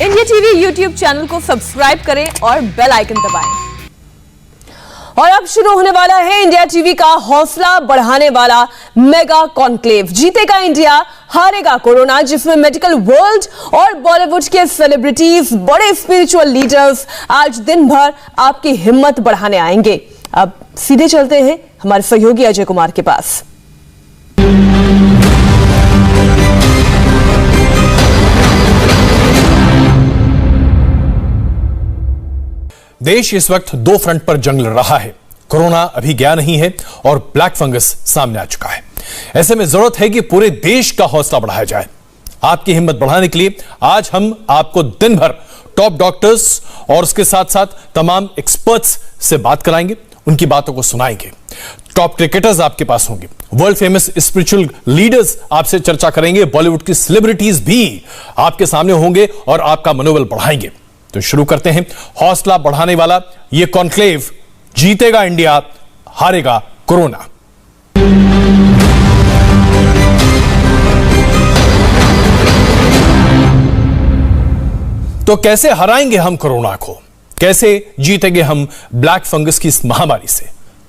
India TV YouTube channel को subscribe करें और बेल आइकन दबाएं। और अब शुरू होने वाला है इंडिया टीवी का हौसला बढ़ाने वाला मेगा कॉन्क्लेव। जीतेगा इंडिया, हारेगा कोरोना, जिसमें मेडिकल वर्ल्ड और बॉलीवुड के सेलिब्रिटीज, बड़े स्पिरिचुअल लीडर्स आज दिन भर आपकी हिम्मत बढ़ाने आएंगे। अब सीधे चलते हैं हमारे सहयोगी अजय कुमार के पास। देश इस वक्त दो फ्रंट पर जंग लड़ रहा है। कोरोना अभी गया नहीं है और ब्लैक फंगस सामने आ चुका है। ऐसे में जरूरत है कि पूरे देश का हौसला बढ़ाया जाए। आपकी हिम्मत बढ़ाने के लिए आज हम आपको दिन भर टॉप डॉक्टर्स और उसके साथ साथ तमाम एक्सपर्ट्स से बात कराएंगे, उनकी बातों को सुनाएंगे। टॉप क्रिकेटर्स आपके पास होंगे, वर्ल्ड फेमस स्पिरिचुअल लीडर्स आपसे चर्चा करेंगे, बॉलीवुड की सेलिब्रिटीज भी आपके सामने होंगे और आपका मनोबल बढ़ाएंगे। तो शुरू करते हैं हौसला बढ़ाने वाला यह कॉन्क्लेव। जीतेगा इंडिया, हारेगा कोरोना। तो कैसे हराएंगे हम कोरोना को? कैसे जीतेंगे हम ब्लैक फंगस की इस महामारी से?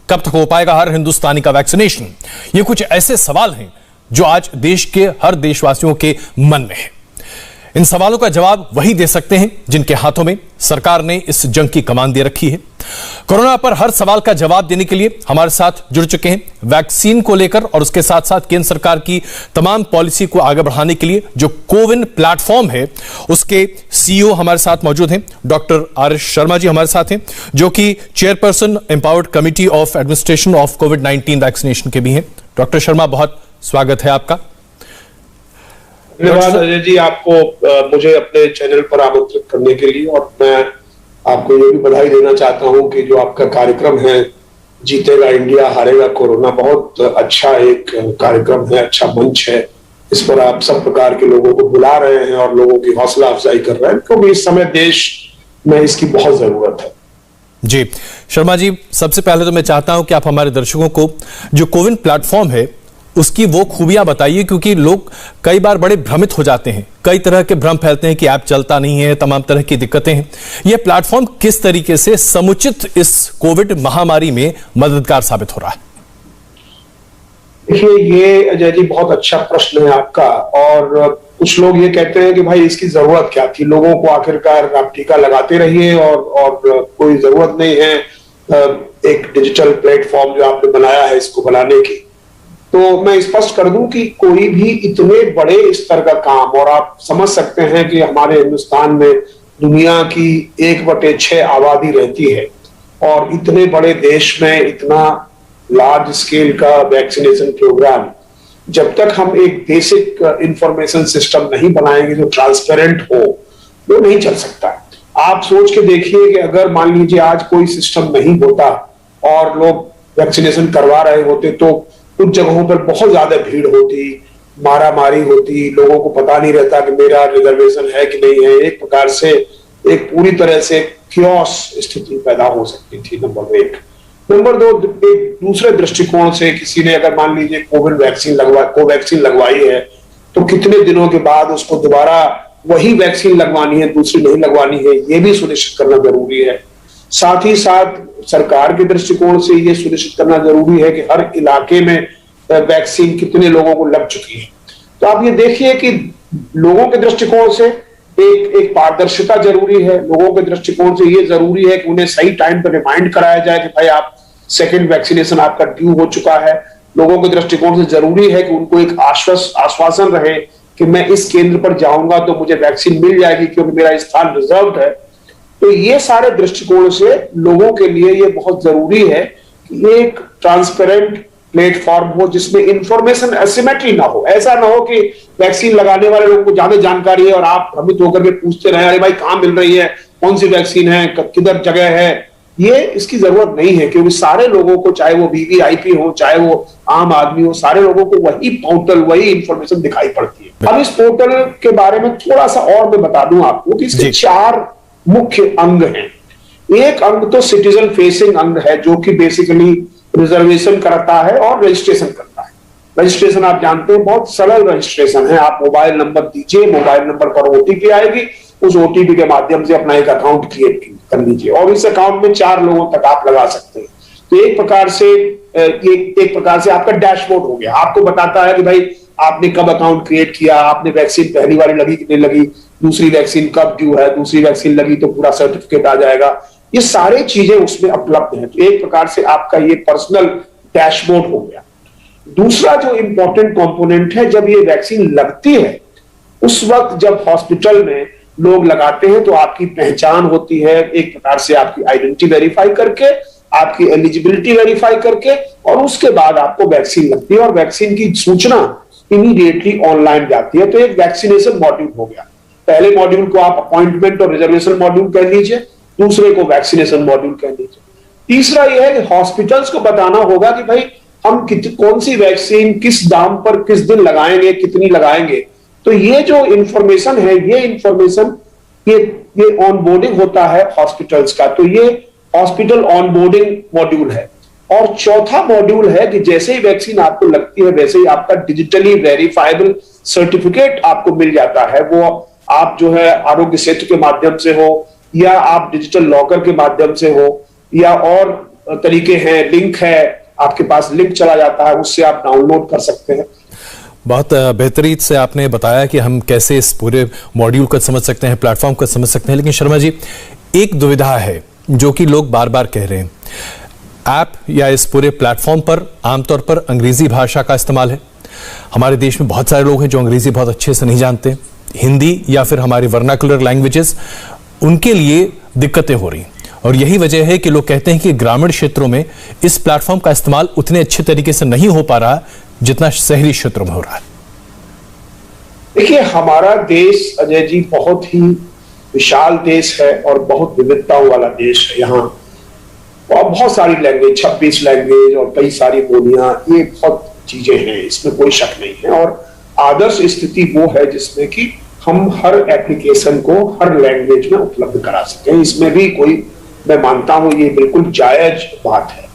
कब तक हो पाएगा हर हिंदुस्तानी का वैक्सीनेशन? ये कुछ ऐसे सवाल हैं जो आज देश के हर देशवासियों के मन में है। इन सवालों का जवाब वही दे सकते हैं जिनके हाथों में सरकार ने इस जंग की कमान दे रखी है। कोरोना पर हर सवाल का जवाब देने के लिए हमारे साथ जुड़ चुके हैं वैक्सीन को लेकर और उसके साथ साथ केंद्र सरकार की तमाम पॉलिसी को आगे बढ़ाने के लिए जो कोविन प्लेटफॉर्म है उसके सीईओ हमारे साथ मौजूद हैं। Doctor R S. शर्मा जी हमारे साथ हैं, जो कि chairperson empowered committee of administration of covid vaccination के भी हैं। डॉक्टर शर्मा, बहुत स्वागत है आपका। धन्यवाद अजय जी, आपको मुझे अपने चैनल पर आमंत्रित करने के लिए। और मैं आपको ये भी बधाई देना चाहता हूं कि जो आपका कार्यक्रम है जीतेगा इंडिया, हारेगा कोरोना, बहुत अच्छा एक कार्यक्रम है, अच्छा मंच है। इस पर आप सब प्रकार के लोगों को बुला रहे हैं और लोगों की हौसला अफजाई कर रहे हैं, क्योंकि इस समय देश में इसकी बहुत जरूरत है। जी शर्मा जी, सबसे पहले तो मैं चाहता हूं कि आप हमारे दर्शकों को जो कोविन प्लेटफॉर्म है उसकी वो खूबियां बताइए, क्योंकि लोग कई बार बड़े भ्रमित हो जाते हैं, कई तरह के भ्रम फैलते हैं कि ऐप चलता नहीं है, तमाम तरह की दिक्कतें हैं। यह प्लेटफॉर्म किस तरीके से समुचित इस कोविड महामारी में मददगार साबित हो रहा है? देखिए, ये अजय जी बहुत अच्छा प्रश्न है आपका। और कुछ लोग ये कहते हैं कि भाई इसकी जरूरत क्या थी, लोगों को आखिरकार आप टीका लगाते रहिए और कोई जरूरत नहीं है एक डिजिटल प्लेटफॉर्म जो आपने बनाया है इसको बनाने की। तो मैं स्पष्ट कर दूं कि कोई भी इतने बड़े स्तर का काम, और आप समझ सकते हैं कि हमारे हिंदुस्तान में दुनिया की 1/6 आबादी रहती है और इतने बड़े देश में इतना लार्ज स्केल का वैक्सीनेशन प्रोग्राम, जब तक हम एक बेसिक इंफॉर्मेशन सिस्टम नहीं बनाएंगे जो ट्रांसपेरेंट हो, वो नहीं चल सकता। आप सोच के देखिए कि अगर मान लीजिए आज कोई सिस्टम नहीं होता और लोग वैक्सीनेशन करवा रहे होते तो कुछ जगहों पर बहुत ज्यादा भीड़ होती, मारामारी होती, लोगों को पता नहीं रहता कि मेरा रिजर्वेशन है कि नहीं है। एक प्रकार से एक पूरी तरह से क्योस स्थिति पैदा हो सकती थी, नंबर 1। नंबर 2, एक दूसरे दृष्टिकोण से किसी ने अगर मान लीजिए कोवैक्सीन लगवाई है तो कितने दिनों के बाद उसको दोबारा वही वैक्सीन लगवानी है, दूसरी नहीं लगवानी है, ये भी सुनिश्चित करना जरूरी है। साथ ही साथ सरकार के दृष्टिकोण से यह सुनिश्चित करना जरूरी है कि हर इलाके में वैक्सीन कितने लोगों को लग चुकी है। तो आप ये देखिए कि लोगों के दृष्टिकोण से एक पारदर्शिता जरूरी है। लोगों के दृष्टिकोण से यह जरूरी है कि उन्हें सही टाइम पर रिमाइंड कराया जाए कि भाई आप सेकेंड वैक्सीनेशन आपका ड्यू हो चुका है। लोगों के दृष्टिकोण से जरूरी है कि उनको एक आश्वासन रहे कि मैं इस केंद्र पर जाऊंगा तो मुझे वैक्सीन मिल जाएगी क्योंकि मेरा स्थान रिजर्व्ड है। तो ये सारे दृष्टिकोण से लोगों के लिए ये बहुत जरूरी है कि एक ट्रांसपेरेंट प्लेटफॉर्म हो जिसमें इंफॉर्मेशन एसिमेट्री ना हो। ऐसा ना हो कि वैक्सीन लगाने वाले लोगों को ज्यादा जानकारी है और आप भ्रमित होकर के पूछते रहे, अरे भाई कहां मिल रही है, कौन सी वैक्सीन है, किधर जगह है। ये इसकी जरूरत नहीं है, क्योंकि सारे लोगों को, चाहे वो वीवीआईपी हो चाहे वो आम आदमी हो, सारे लोगों को वही पोर्टल, वही इंफॉर्मेशन दिखाई पड़ती है। अब इस पोर्टल के बारे में थोड़ा सा और मैं बता दूं आपको कि इसके 4 मुख्य अंग हैं। एक अंग तो सिटीजन फेसिंग अंग है जो कि बेसिकली रिजर्वेशन करता है और रजिस्ट्रेशन करता है। रजिस्ट्रेशन आप जानते हैं बहुत सरल रजिस्ट्रेशन है। आप मोबाइल नंबर दीजिए, मोबाइल नंबर पर ओटीपी आएगी, उस ओटीपी के माध्यम से अपना एक अकाउंट क्रिएट कर लीजिए और इस अकाउंट में 4 लोगों तक आप लगा सकते हैं। तो एक प्रकार से आपका डैशबोर्ड हो गया, आपको बताता है कि भाई आपने कब अकाउंट क्रिएट किया, आपने वैक्सीन पहली वाली लगी कि नहीं लगी, दूसरी वैक्सीन कब ड्यू है, दूसरी वैक्सीन लगी तो पूरा सर्टिफिकेट आ जाएगा। ये सारी चीजें उसमें उपलब्ध हैं। तो एक प्रकार से आपका ये पर्सनल डैशबोर्ड हो गया। दूसरा जो इंपॉर्टेंट कंपोनेंट है, जब ये वैक्सीन लगती है उस वक्त जब हॉस्पिटल में लोग लगाते हैं तो आपकी पहचान होती है, एक प्रकार से आपकी आइडेंटिटी वेरीफाई करके, आपकी एलिजिबिलिटी वेरीफाई करके, और उसके बाद आपको वैक्सीन लगती है और वैक्सीन की सूचना इमीडिएटली ऑनलाइन जाती है। तो एक वैक्सीनेशन मॉड्यूल हो गया। पहले मॉड्यूल को आप अपॉइंटमेंट और रिजर्वेशन मॉड्यूल कह लीजिए, दूसरे को वैक्सीनेशन मॉड्यूल कह लीजिए। तीसरा यह है कि हॉस्पिटल्स को बताना होगा कि भाई हम कौन सी वैक्सीन किस दाम पर किस दिन लगाएंगे, कितनी लगाएंगे। तो ये जो इंफॉर्मेशन है, ये इंफॉर्मेशन ये ऑनबोर्डिंग होता है हॉस्पिटल्स का। तो ये हॉस्पिटल ऑनबोर्डिंग मॉड्यूल है। और चौथा मॉड्यूल है कि जैसे ही वैक्सीन आपको लगती है वैसे ही आपका डिजिटली वेरीफाइबल सर्टिफिकेट आपको मिल जाता है। वो आप जो है आरोग्य सेतु के माध्यम से हो या आप डिजिटल लॉकर के माध्यम से हो या और तरीके हैं, लिंक है, आपके पास लिंक चला जाता है, उससे आप डाउनलोड कर सकते हैं। बहुत बेहतरीन से आपने बताया कि हम कैसे इस पूरे मॉड्यूल को समझ सकते हैं, प्लेटफॉर्म को समझ सकते हैं। लेकिन शर्मा जी, एक दुविधा है जो कि लोग बार बार कह रहे हैं, ऐप या इस पूरे प्लेटफॉर्म पर आमतौर पर अंग्रेजी भाषा का इस्तेमाल है। हमारे देश में बहुत सारे लोग हैं जो अंग्रेजी बहुत अच्छे से नहीं जानते, हिंदी या फिर हमारी वर्नाकुलर लैंग्वेजेस, उनके लिए दिक्कतें हो रही हैं। और यही वजह है कि लोग कहते हैं कि ग्रामीण क्षेत्रों में इस प्लेटफॉर्म का इस्तेमाल उतने अच्छे तरीके से नहीं हो पा रहा जितना शहरी क्षेत्रों में हो रहा है। देखिए, हमारा देश अजय जी बहुत ही विशाल देश है और बहुत विविधताओं वाला देश है। यहाँ और बहुत सारी लैंग्वेज, 26 लैंग्वेज और कई सारी बोलियां, ये बहुत चीजें हैं, इसमें कोई शक नहीं है। और आदर्श स्थिति वो है जिसमें कि हम हर एप्लीकेशन को हर लैंग्वेज में उपलब्ध करा सकें। इसमें भी कोई, मैं मानता हूं ये बिल्कुल जायज बात है।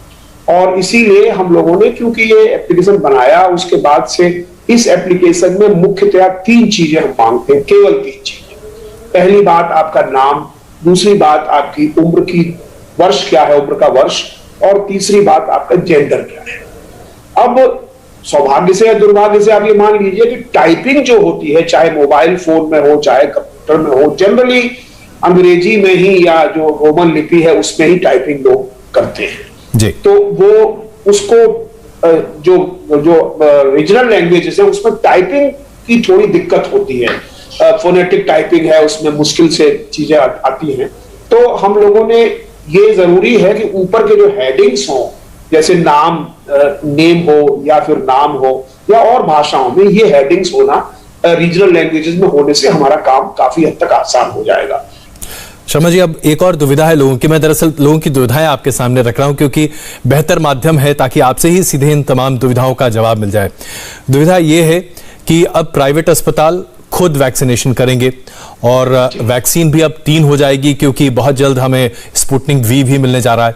और इसीलिए हम लोगों ने, क्योंकि ये एप्लीकेशन बनाया, उसके बाद से इस एप्लीकेशन में मुख्यतः 3 चीजें हम मांगते हैं, केवल 3 चीजें। पहली बात आपका नाम, दूसरी बात आपकी उम्र की वर्ष क्या है, उम्र का वर्ष, और तीसरी बात आपका जेंडर क्या है। अब सौभाग्य से या दुर्भाग्य से आप ये मान लीजिए कि टाइपिंग जो होती है, चाहे मोबाइल फोन में हो चाहे कंप्यूटर में हो, जनरली अंग्रेजी में ही या जो रोमन लिपि है उसमें ही टाइपिंग लोग करते हैं जी। तो वो उसको जो रीजनल लैंग्वेजेस है उसमें टाइपिंग की थोड़ी दिक्कत होती है। फोनेटिक टाइपिंग है, उसमें मुश्किल से चीजें आती हैं। तो हम लोगों ने, ये जरूरी है कि ऊपर के जो हेडिंग्स हो, जैसे नाम, नेम हो या फिर नाम हो या और भाषाओं में, ये हेडिंग्स होना रीजनल लैंग्वेजेस में होने से हमारा काम काफी हद तक आसान हो जाएगा। शर्मा जी, अब एक और दुविधा है लोगों की। मैं दरअसल लोगों की दुविधाएं आपके सामने रख रहा हूं क्योंकि बेहतर माध्यम है ताकि आपसे ही सीधे इन तमाम दुविधाओं का जवाब मिल जाए। दुविधा यह है कि अब प्राइवेट अस्पताल खुद वैक्सीनेशन करेंगे और वैक्सीन भी अब 3 हो जाएगी क्योंकि बहुत जल्द हमें स्पुतनिक वी भी मिलने जा रहा है।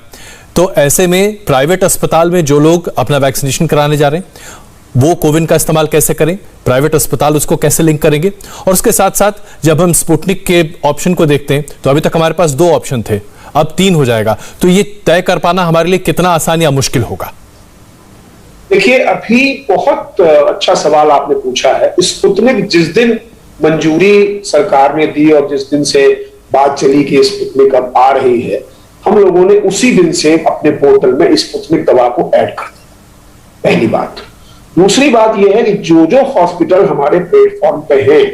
तो ऐसे में प्राइवेट अस्पताल में जो लोग अपना वैक्सीनेशन कराने जा रहे हैं वो कोविन का इस्तेमाल कैसे करें, प्राइवेट अस्पताल उसको कैसे लिंक करेंगे। और उसके साथ साथ जब हम स्पुतनिक के ऑप्शन को देखते हैं तो अभी तक हमारे पास 2 ऑप्शन थे, अब 3 हो जाएगा। तो ये तय कर पाना हमारे लिए कितना आसान या मुश्किल होगा? देखिए, अभी बहुत अच्छा सवाल आपने पूछा है। स्पुतनिक जिस दिन मंजूरी सरकार ने दी और जिस दिन से बात चली कि स्पुतनिक अब आ रही है, हम लोगों ने उसी दिन से अपने पोर्टल में स्पुतनिक दवा को ऐड कर दिया, पहली बात। दूसरी बात यह है कि जो जो हॉस्पिटल हमारे प्लेटफॉर्म पे हैं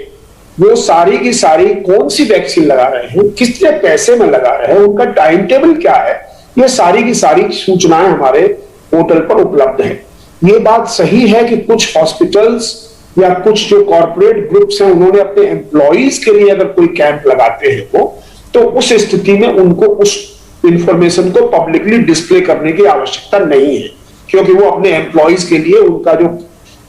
वो सारी की सारी कौन सी वैक्सीन लगा रहे हैं, कितने पैसे में लगा रहे हैं, उनका टाइम टेबल क्या है, ये सारी की सारी सूचनाएं हमारे पोर्टल पर उपलब्ध है। ये बात सही है कि कुछ हॉस्पिटल्स या कुछ जो कॉर्पोरेट ग्रुप्स हैं उन्होंने अपने एम्प्लॉइज के लिए अगर कोई कैंप लगाते हैं वो, तो उस स्थिति में उनको उस इंफॉर्मेशन को पब्लिकली डिस्प्ले करने की आवश्यकता नहीं है, क्योंकि वो अपने एम्प्लॉइज के लिए उनका जो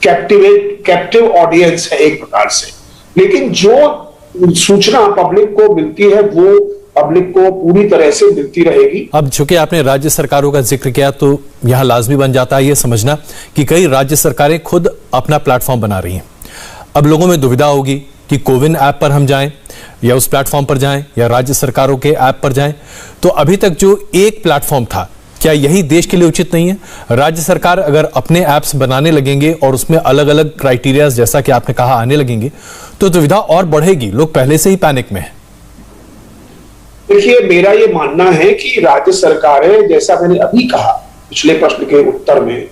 कैप्टिव ऑडियंस है एक प्रकार से। लेकिन जो सूचना पब्लिक को मिलती है वो पब्लिक को पूरी तरह से मिलती रहेगी। अब चूंकि आपने राज्य सरकारों का जिक्र किया तो यहां लाजमी बन जाता है ये समझना कि कई राज्य सरकारें खुद अपना प्लेटफॉर्म बना रही हैं। अब लोगों में दुविधा होगी कि कोविन ऐप पर हम जाएं या उस प्लेटफॉर्म पर जाएं या राज्य सरकारों के ऐप पर जाएं, तो अभी तक जो एक प्लेटफॉर्म था, क्या यही देश के लिए उचित नहीं है? राज्य सरकार अगर अपने ऐप्स बनाने लगेंगे और उसमें अलग अलग क्राइटेरिया जैसा कि आपने कहा आने लगेंगे, तो दुविधा और बढ़ेगी, लोग पहले से ही पैनिक में हैं। देखिए, मेरा ये मानना है कि राज्य सरकारें, जैसा मैंने अभी कहा पिछले प्रश्न के उत्तर में,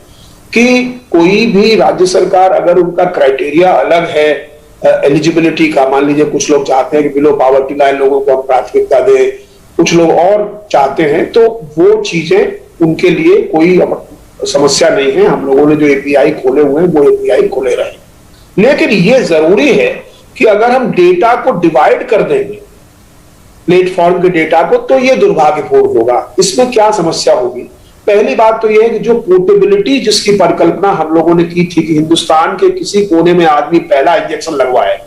कि कोई भी राज्य सरकार अगर उनका क्राइटेरिया अलग है एलिजिबिलिटी का, मान लीजिए कुछ लोग चाहते हैं कि बिलो पॉवर्टी लाइन लोगों को हम प्राथमिकता दें, कुछ लोग और चाहते हैं, तो वो चीजें उनके लिए कोई समस्या नहीं है। हम लोगों ने जो एपीआई खोले हुए हैं वो एपीआई खोले रहे। लेकिन ये जरूरी है कि अगर हम डेटा को डिवाइड कर देंगे, प्लेटफॉर्म के डेटा को, तो ये दुर्भाग्यपूर्ण होगा। इसमें क्या समस्या होगी? पहली बात तो ये है कि जो पोर्टेबिलिटी जिसकी परिकल्पना हम लोगों ने की थी कि हिंदुस्तान के किसी कोने में आदमी पहला इंजेक्शन लगवाए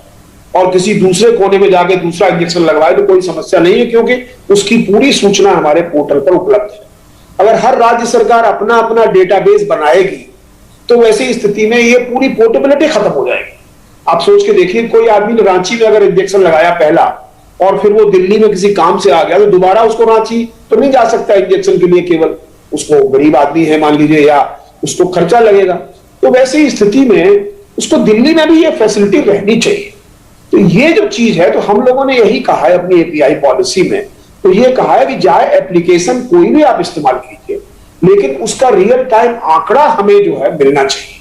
और किसी दूसरे कोने में जाके दूसरा इंजेक्शन लगवाए, तो कोई समस्या नहीं है, क्योंकि उसकी पूरी सूचना हमारे पोर्टल पर उपलब्ध है। अगर हर राज्य सरकार अपना अपना डेटाबेस बनाएगी तो वैसी स्थिति में ये पूरी पोर्टेबिलिटी खत्म हो जाएगी। आप सोच के देखिए, कोई आदमी ने रांची में अगर इंजेक्शन लगाया पहला और फिर वो दिल्ली में किसी काम से आ गया, तो दोबारा उसको रांची तो नहीं जा सकता इंजेक्शन के लिए, केवल उसको गरीब आदमी है मान लीजिए, या उसको खर्चा लगेगा। तो वैसी स्थिति में उसको दिल्ली में भी ये फैसिलिटी रहनी चाहिए। तो ये जो चीज है, तो हम लोगों ने यही कहा है अपनी एपीआई पॉलिसी में, तो ये कहा है कि जाए एप्लीकेशन कोई भी आप इस्तेमाल कीजिए, लेकिन उसका रियल टाइम आंकड़ा हमें जो है मिलना चाहिए।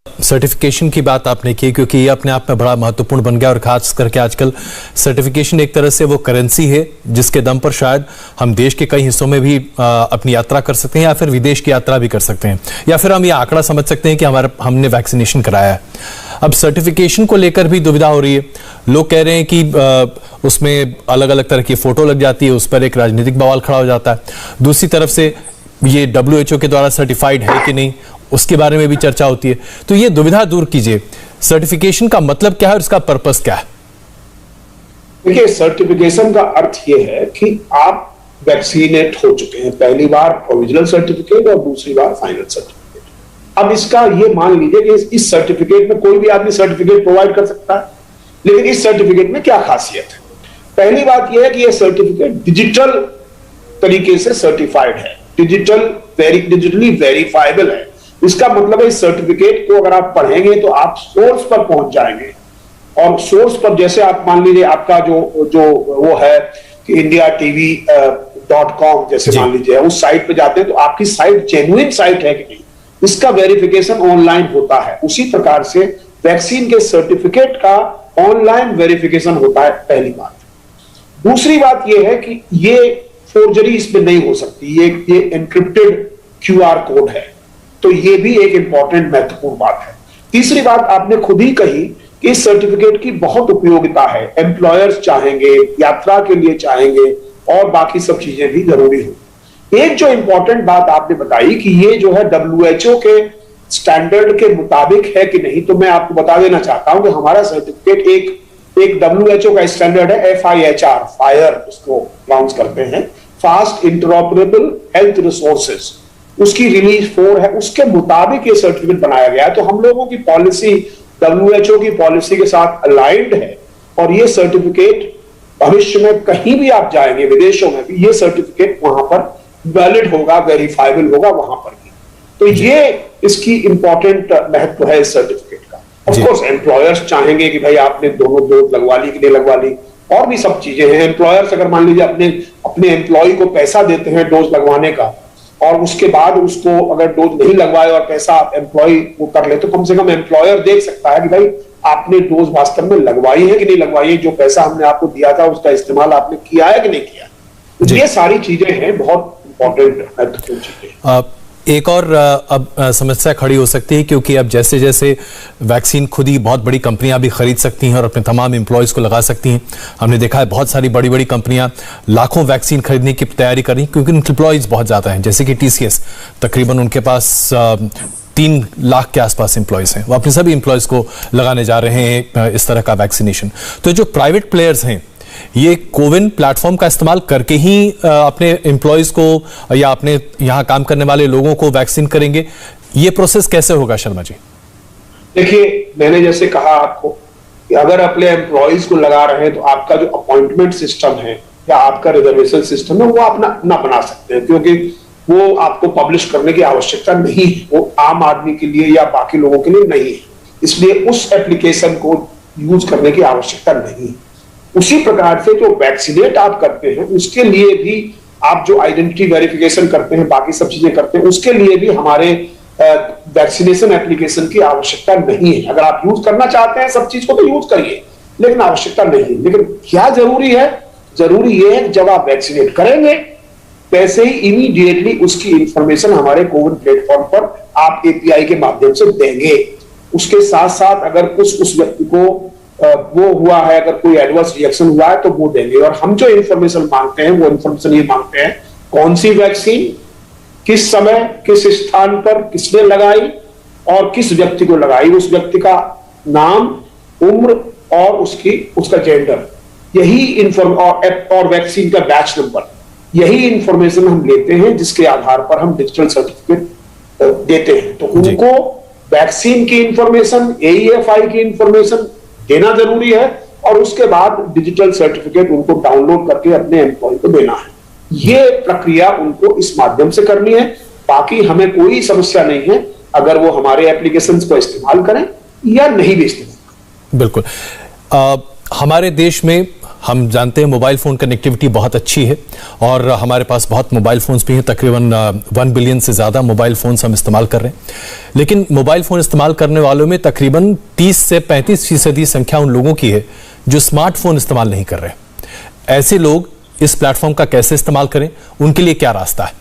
सर्टिफिकेशन की बात आपने की, क्योंकि ये अपने आप में बड़ा महत्वपूर्ण बन गया और खास करके आजकल सर्टिफिकेशन एक तरह से वो करेंसी है जिसके दम पर शायद हम देश के कई हिस्सों में भी अपनी यात्रा कर सकते हैं या फिर विदेश की यात्रा भी कर सकते हैं, या फिर हम ये आंकड़ा समझ सकते हैं कि हमने वैक्सीनेशन कराया है। अब सर्टिफिकेशन को लेकर भी दुविधा हो रही है। लोग कह रहे हैं कि उसमें अलग अलग तरह की फोटो लग जाती है, उस पर एक राजनीतिक बवाल खड़ा हो जाता है। दूसरी तरफ से ये WHO के द्वारा सर्टिफाइड है कि नहीं, उसके बारे में भी चर्चा होती है। तो ये दुविधा दूर कीजिए, सर्टिफिकेशन का मतलब क्या है और इसका पर्पस क्या है? देखिए, सर्टिफिकेशन का अर्थ ये है कि आप वैक्सीनेट हो चुके हैं, पहली बार प्रोविजनल सर्टिफिकेट और दूसरी बार फाइनल सर्टिफिकेट। अब इसका ये मान लीजिए कि इस सर्टिफिकेट में कोई भी आदमी सर्टिफिकेट प्रोवाइड कर सकता है, लेकिन इस सर्टिफिकेट में क्या खासियत है? पहली बात यह है कि यह सर्टिफिकेट डिजिटल तरीके से सर्टिफाइड है, डिजिटली वेरीफाइबल है। इसका मतलब है इस सर्टिफिकेट को अगर आप पढ़ेंगे तो आप सोर्स पर पहुंच जाएंगे, और सोर्स पर जैसे आप मान लीजिए आपका जो वो है कि indiatv.com जैसे मान लीजिए, उस साइट पे जाते हैं तो आपकी साइट जेन्युइन साइट है कि नहीं, इसका वेरिफिकेशन ऑनलाइन होता है। उसी प्रकार से वैक्सीन के सर्टिफिकेट का ऑनलाइन वेरिफिकेशन होता है, पहली बात। दूसरी बात यह है कि ये फोर्जरी इसमें नहीं हो सकती, ये एनक्रिप्टेड QR कोड है, तो ये भी एक इंपॉर्टेंट महत्वपूर्ण बात है। तीसरी बात आपने खुद ही कही कि इस सर्टिफिकेट की बहुत उपयोगिता है, एम्प्लॉयर्स चाहेंगे, यात्रा के लिए चाहेंगे, और बाकी सब चीजें भी जरूरी हो। एक जो इंपॉर्टेंट बात आपने बताई कि ये जो है WHO के स्टैंडर्ड के मुताबिक है कि नहीं, तो मैं आपको बता देना चाहता हूं कि हमारा सर्टिफिकेट एक WHO का स्टैंडर्ड है, FIHR, फायर उसको प्रोनाउंस करते हैं, फास्ट इंटरऑपरेबल हेल्थ रिसोर्सेज, उसकी रिलीज 4 है, उसके मुताबिक ये सर्टिफिकेट बनाया गया है। तो हम लोगों की पॉलिसी WHO की पॉलिसी के साथ अलाइंड है, और ये सर्टिफिकेट भविष्य में कहीं भी आप जाएंगे, विदेशों में भी ये सर्टिफिकेट वहां पर वैलिड होगा, वेरीफाइबल होगा वहां पर भी। तो ये इसकी इंपॉर्टेंट महत्व है इस सर्टिफिकेट का। ऑफ कोर्स एम्प्लॉयर्स चाहेंगे कि भाई आपने दोनों डोज लगवा ली कि नहीं लगवा ली, और भी सब चीजें हैं। एम्प्लॉयर्स अगर मान लीजिए अपने एम्प्लॉय को पैसा देते हैं डोज लगवाने का, और उसके बाद उसको अगर डोज नहीं लगवाए और पैसा एम्प्लॉय वो कर ले, तो कम से कम एम्प्लॉयर देख सकता है कि भाई आपने डोज वास्तव में लगवाई है कि नहीं लगवाई है, जो पैसा हमने आपको दिया था उसका इस्तेमाल आपने किया है कि नहीं किया। तो ये सारी चीजें हैं, बहुत इंपॉर्टेंट महत्वपूर्ण चीजें। एक और अब समस्या खड़ी हो सकती है, क्योंकि अब जैसे जैसे वैक्सीन खुद ही बहुत बड़ी कंपनियां भी खरीद सकती हैं और अपने तमाम एम्प्लॉयज़ को लगा सकती हैं। हमने देखा है बहुत सारी बड़ी बड़ी कंपनियां लाखों वैक्सीन खरीदने की तैयारी कर रही हैं, क्योंकि उनके एम्प्लॉयज़ बहुत ज़्यादा हैं। जैसे कि TCS, तकरीबन उनके पास 3 लाख के आसपास एम्प्लॉयज़ हैं, वो अपने सभी एम्प्लॉयज़ को लगाने जा रहे हैं इस तरह का वैक्सीनेशन। तो जो प्राइवेट प्लेयर्स हैं, ये कोविन प्लेटफॉर्म का इस्तेमाल करके ही अपने एम्प्लॉयज को या अपने यहां काम करने वाले लोगों को वैक्सीन करेंगे। ये प्रोसेस कैसे होगा शर्मा जी? देखिए, मैंने जैसे कहा आपको कि अगर अपने एम्प्लॉयज को लगा रहे हैं तो आपका जो अपॉइंटमेंट सिस्टम है या आपका रिजर्वेशन सिस्टम है वो आप ना बना सकते हैं, क्योंकि वो आपको पब्लिश करने की आवश्यकता नहीं है, वो आम आदमी के लिए या बाकी लोगों के लिए नहीं है, इसलिए उस एप्लीकेशन को यूज करने की आवश्यकता नहीं है। उसी प्रकार से जो वैक्सीनेट आप करते हैं उसके लिए भी आप जो आइडेंटिटी वेरिफिकेशन करते हैं, बाकी सब चीजें करते हैं, उसके लिए भी हमारे वैक्सीनेशन एप्लीकेशन की आवश्यकता नहीं है। अगर आप यूज करना चाहते हैं सब चीज को तो यूज करिए, लेकिन आवश्यकता नहीं है। लेकिन क्या जरूरी है? जरूरी यह है कि जब आप वैक्सीनेट करेंगे वैसे ही इमीडिएटली उसकी इंफॉर्मेशन हमारे कोविन प्लेटफॉर्म पर आप एपीआई के माध्यम से देंगे। उसके साथ साथ अगर कुछ उस व्यक्ति को वो हुआ है, अगर कोई एडवर्स रिएक्शन हुआ है तो वो देंगे। और हम जो इंफॉर्मेशन मांगते हैं वो इंफॉर्मेशन ये मांगते हैं कौन सी वैक्सीन, किस समय, किस स्थान पर किसने लगाई और किस व्यक्ति को लगाई, उस व्यक्ति का नाम, उम्र और उसका जेंडर, यही और वैक्सीन का बैच नंबर, यही इंफॉर्मेशन हम लेते हैं जिसके आधार पर हम डिजिटल सर्टिफिकेट देते हैं। तो उनको वैक्सीन की इंफॉर्मेशन, AEFI की इंफॉर्मेशन देना जरूरी है और उसके बाद डिजिटल सर्टिफिकेट उनको डाउनलोड करके अपने एम्प्लॉय को देना है। ये प्रक्रिया उनको इस माध्यम से करनी है। बाकी हमें कोई समस्या नहीं है अगर वो हमारे एप्लीकेशंस को इस्तेमाल करें या नहीं भी इस्तेमाल करें। बिल्कुल। हमारे देश में हम जानते हैं मोबाइल फोन कनेक्टिविटी बहुत अच्छी है और हमारे पास बहुत मोबाइल फोन्स भी हैं, तकरीबन 1 बिलियन से ज़्यादा मोबाइल फोन्स हम इस्तेमाल कर रहे हैं। लेकिन मोबाइल फोन इस्तेमाल करने वालों में तकरीबन 30 से 35% संख्या उन लोगों की है जो स्मार्टफोन इस्तेमाल नहीं कर रहे। ऐसे लोग इस प्लेटफॉर्म का कैसे इस्तेमाल करें, उनके लिए क्या रास्ता है?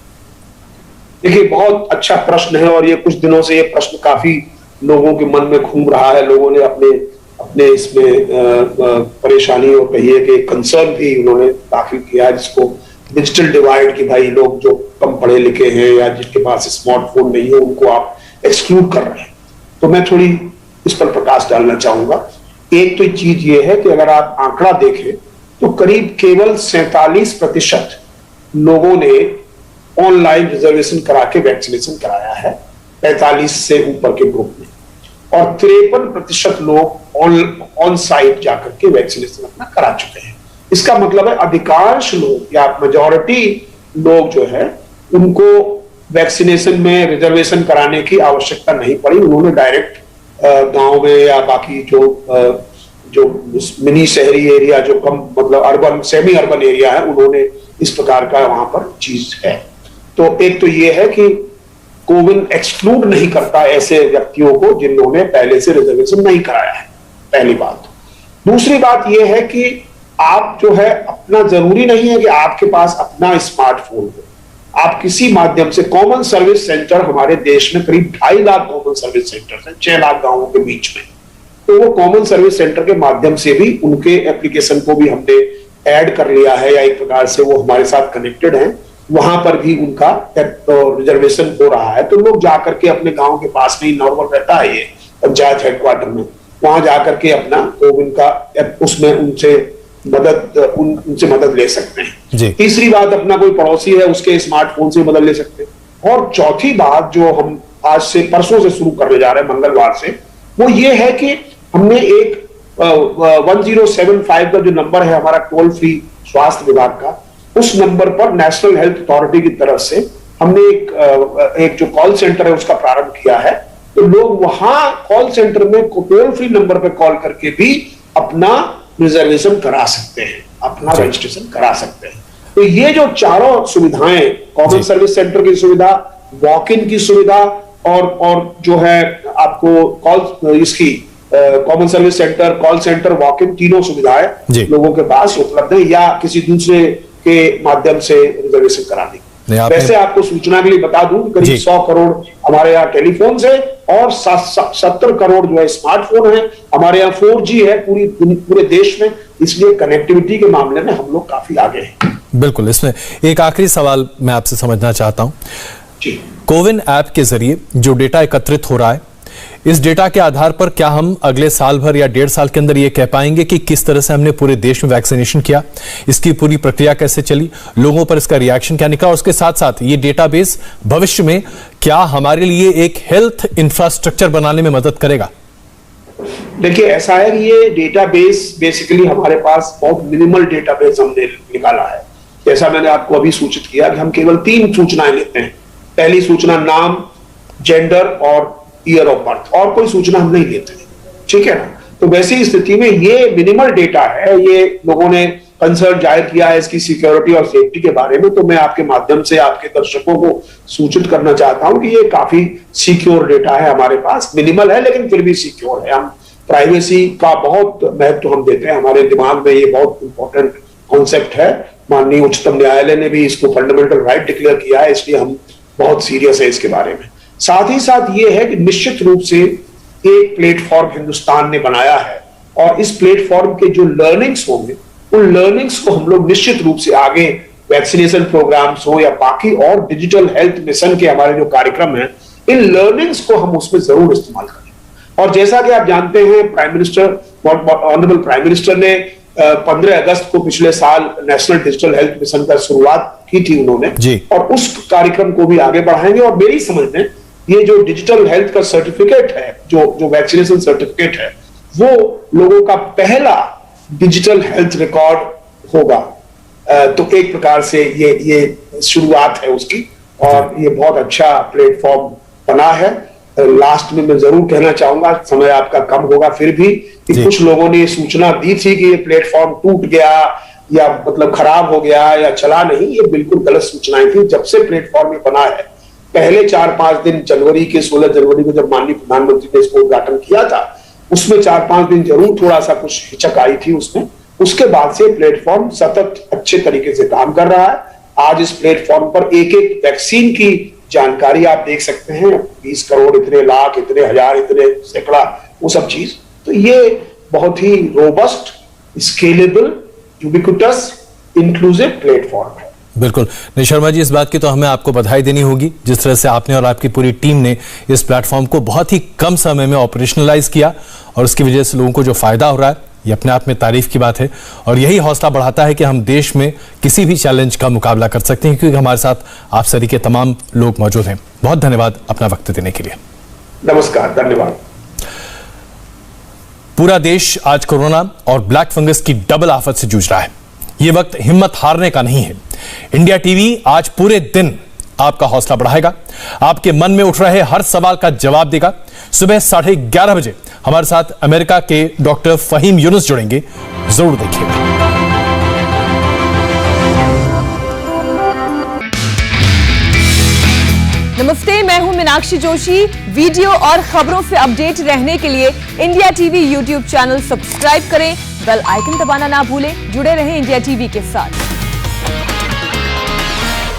देखिए, बहुत अच्छा प्रश्न है और ये कुछ दिनों से ये प्रश्न काफी लोगों के मन में घूम रहा है। लोगों ने अपने इसमें परेशानी और कहिए कि कंसर्न भी उन्होंने दाखिल किया है, जिसको डिजिटल डिवाइड की भाई लोग जो कम पढ़े लिखे हैं या जिनके पास स्मार्टफोन नहीं है उनको आप एक्सक्लूड कर रहे हैं। तो मैं थोड़ी इस पर प्रकाश डालना चाहूंगा। एक तो चीज ये है कि अगर आप आंकड़ा देखें तो करीब केवल 47% लोगों ने ऑनलाइन रिजर्वेशन करा के वैक्सीनेशन कराया है 45 से ऊपर के ग्रुप में, और 53% लोग ऑन साइट जाकर के वैक्सीनेशन अपना करा चुके हैं। इसका मतलब है अधिकांश लोग या मेजॉरिटी लोग जो है उनको वैक्सीनेशन में रिजर्वेशन कराने की आवश्यकता नहीं पड़ी। उन्होंने डायरेक्ट गांव में या बाकी जो मिनी शहरी एरिया, जो कम मतलब अर्बन सेमी अर्बन एरिया है, उन्होंने इस प्रकार का वहां पर चीज है। तो एक तो ये है कि कोविन एक्सक्लूड नहीं करता ऐसे व्यक्तियों को जिन्होंने पहले से रिजर्वेशन नहीं कराया है, पहली बात। दूसरी बात यह है कि आप जो है अपना, जरूरी नहीं है कि आपके पास अपना स्मार्टफोन हो, आप किसी माध्यम से कॉमन सर्विस सेंटर, हमारे देश में करीब 2.5 लाख कॉमन सर्विस सेंटर हैं 6 लाख गांवों के बीच में, तो वो कॉमन सर्विस सेंटर के माध्यम से भी उनके एप्लीकेशन को भी हमने ऐड कर लिया है या एक प्रकार से वो हमारे साथ कनेक्टेड हैं, वहां पर भी उनका रिजर्वेशन हो रहा है। तो लोग जाकर के अपने गांव के पास में ही नॉर्मल रहता है ये पंचायत हेडक्वार्टर में, वहां जाकर के अपना कोविन का उसमें उनसे मदद ले सकते हैं। तीसरी बात, अपना कोई पड़ोसी है उसके स्मार्टफोन से मदद ले सकते हैं। और चौथी बात जो हम आज से परसों से शुरू करने जा रहे हैं, मंगलवार से, वो ये है कि हमने एक 1075 का जो नंबर है हमारा टोल फ्री स्वास्थ्य विभाग का, उस नंबर पर नेशनल हेल्थ अथॉरिटी की तरफ से हमने एक जो कॉल सेंटर है उसका प्रारंभ किया है। तो लोग वहां कॉल सेंटर में टोल फ्री नंबर पर कॉल करके भी अपना रिजर्वेशन करा सकते हैं, अपना रजिस्ट्रेशन करा सकते हैं। तो ये जो चारों सुविधाएं, कॉमन सर्विस सेंटर की सुविधा, वॉक इन की सुविधा और जो है आपको कॉल इसकी common service centre, call centre, walk in, तीनों सुविधाएं लोगों के पास उपलब्ध है या किसी दूसरे के माध्यम से रिजर्वेशन कराने। वैसे आपको सूचना के लिए बता दूं करीब 100 करोड़ हमारे यहाँ टेलीफोन है और 70 करोड़ जो है स्मार्टफोन है। हमारे यहाँ 4G है पूरे देश में, इसलिए कनेक्टिविटी के मामले में हम लोग काफी आगे हैं। बिल्कुल। इसमें एक आखिरी सवाल मैं आपसे समझना चाहता हूं, कोविन ऐप के जरिए जो डेटा एकत्रित हो रहा है, इस डेटा के आधार पर क्या हम अगले साल भर या 1.5 साल के अंदर यह कह पाएंगे कि किस तरह से हमने पूरे देश में वैक्सीनेशन किया, इसकी पूरी प्रक्रिया कैसे चली, लोगों पर इसका रिएक्शन क्या निकला, और उसके साथ साथ ये डेटाबेस भविष्य में क्या हमारे लिए एक हेल्थ इंफ्रास्ट्रक्चर बनाने में मदद करेगा? देखिए, ऐसा है कि ये डेटाबेस बेसिकली हमारे पास बहुत मिनिमल डेटाबेस हमने निकाला है। जैसा मैंने आपको अभी सूचित किया कि हम केवल 3 सूचनाएं लेते हैं। पहली सूचना नाम, जेंडर और ईयर ऑफ बर्थ, और कोई सूचना हम नहीं लेते, ठीक है ना। तो वैसी स्थिति में ये मिनिमल डेटा है, ये लोगों ने कंसर्न जाहिर किया है इसकी सिक्योरिटी और सेफ्टी के बारे में। तो मैं आपके माध्यम से आपके दर्शकों को सूचित करना चाहता हूं कि ये काफी सिक्योर डेटा है हमारे पास। मिनिमल है लेकिन फिर भी सिक्योर है। हम प्राइवेसी का बहुत महत्व हम देते हैं, हमारे दिमाग में ये बहुत इंपॉर्टेंट कॉन्सेप्ट है। माननीय उच्चतम न्यायालय ने भी इसको फंडामेंटल राइट डिक्लेयर किया है, इसलिए हम बहुत सीरियस है इसके बारे में। साथ ही साथ ये है कि निश्चित रूप से एक प्लेटफॉर्म हिंदुस्तान ने बनाया है, और इस प्लेटफॉर्म के जो लर्निंग्स होंगे उन लर्निंग्स को हम लोग निश्चित रूप से आगे वैक्सीनेशन प्रोग्राम्स हो या बाकी और डिजिटल हेल्थ मिशन के हमारे जो कार्यक्रम हैं, इन लर्निंग्स को हम उसमें जरूर इस्तेमाल करें। और जैसा कि आप जानते हैं, prime minister, honourable prime minister ने 15 अगस्त को पिछले साल नेशनल डिजिटल हेल्थ मिशन का शुरुआत की थी उन्होंने जी। और उस कार्यक्रम को भी आगे बढ़ाएंगे। और मेरी समझ में ये जो डिजिटल हेल्थ का सर्टिफिकेट है, जो वैक्सीनेशन सर्टिफिकेट है, वो लोगों का पहला डिजिटल हेल्थ रिकॉर्ड होगा। तो एक प्रकार से ये शुरुआत है उसकी, और ये बहुत अच्छा प्लेटफॉर्म बना है। लास्ट में मैं जरूर कहना चाहूंगा, समय आपका कम होगा फिर भी, कि कुछ लोगों ने सूचना दी थी कि ये प्लेटफॉर्म टूट गया या मतलब खराब हो गया या चला नहीं। ये बिल्कुल गलत सूचनाएं थी। जब से प्लेटफॉर्म ये बना है, पहले 4-5 दिन जनवरी के 16 जनवरी को जब माननीय प्रधानमंत्री ने इसको उद्घाटन किया था, उसमें 4-5 दिन जरूर थोड़ा सा कुछ हिचक आई थी उसमें। उसके बाद से प्लेटफॉर्म सतत अच्छे तरीके से काम कर रहा है। आज इस प्लेटफॉर्म पर एक एक वैक्सीन की जानकारी आप देख सकते हैं, 20 करोड़, इतने लाख, इतने हजार, इतने सैकड़ा, वो सब चीज। तो ये बहुत ही robust, scalable, ubiquitous, inclusive platform है। बिल्कुल निशा शर्मा जी, इस बात की तो हमें आपको बधाई देनी होगी, जिस तरह से आपने और आपकी पूरी टीम ने इस प्लेटफॉर्म को बहुत ही कम समय में ऑपरेशनलाइज किया, और उसकी वजह से लोगों को जो फायदा हो रहा है, ये अपने आप में तारीफ की बात है। और यही हौसला बढ़ाता है कि हम देश में किसी भी चैलेंज का मुकाबला कर सकते हैं, क्योंकि हमारे साथ आप सभी के तमाम लोग मौजूद हैं। बहुत धन्यवाद अपना वक्त देने के लिए। नमस्कार, धन्यवाद। पूरा देश आज कोरोना और ब्लैक फंगस की डबल आफत से जूझ रहा है। ये वक्त हिम्मत हारने का नहीं है। इंडिया टीवी आज पूरे दिन आपका हौसला बढ़ाएगा, आपके मन में उठ रहे हर सवाल का जवाब देगा। सुबह 11:30 बजे हमारे साथ अमेरिका के डॉक्टर फहीम यूनुस जुड़ेंगे, जरूर देखिएगा। नमस्ते, मैं हूं मीनाक्षी जोशी। वीडियो और खबरों से अपडेट रहने के लिए India TV YouTube channel subscribe करें, बेल आइकन दबाना ना भूलें। जुड़े रहें इंडिया टीवी के साथ।